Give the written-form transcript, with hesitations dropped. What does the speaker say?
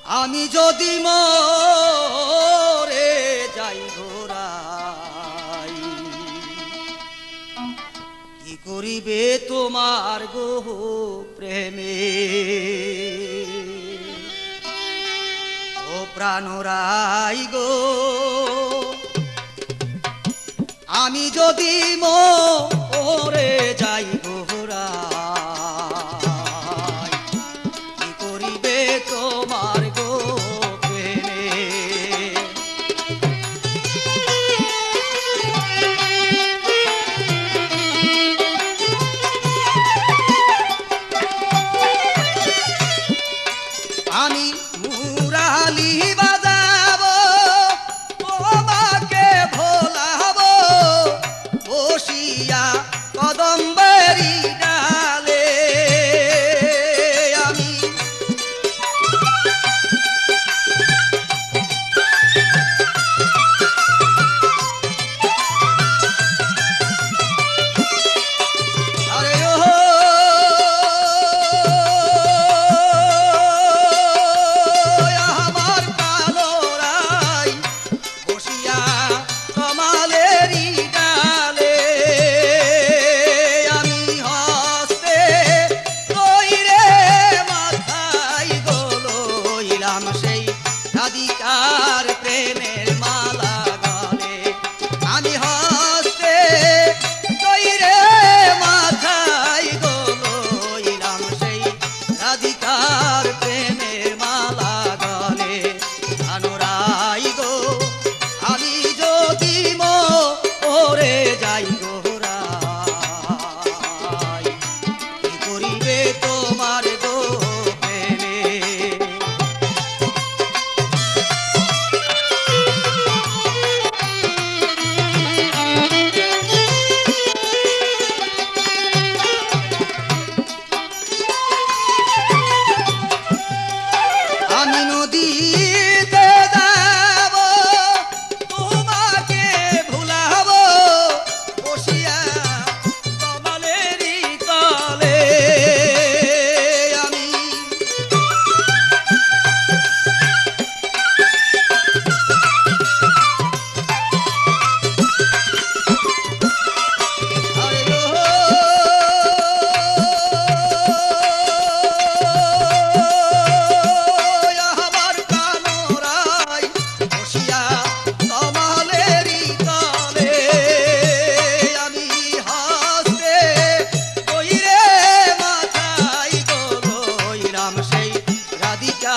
আমি যদি মরে যাই ঘোড়াই, কি করিবে তোমার গো প্রেমে? ও প্রাণরাই গো, আমি যদি মরে যাই ঘোড়াই, কি করিবে তোমার গো প্রেমে? আমি মুরালি বাজাবো, তোমাকে ভোলাবো, বসিয়া কদম্বেরি ডালে। আমি আরে ও আমার কালো রাই, বসিয়া কমালেরি ডালে। আমি হস্তে কইরে মাথায় গলইলাম সেই রাধিকার প্রেমের মালা গলে। আমি হস্তে কইরে মাথায় গলইলাম সেই রাধিকার প্রেমের মালা গলে। আনোরাই গো, আমি যদি মরে যাই গোরাই, কি করিবে তোমার গো প্রেমে? আমি নদীতে যাব, তোমাকে ভুলাবো, বসিয়া কমলেরি তলে। আমি আরে ও আমার কালো রাই, বসিয়া কমলেরি তলে। আমি হস্তে কইরে মাথায় গলইলাম সেই রাধিকা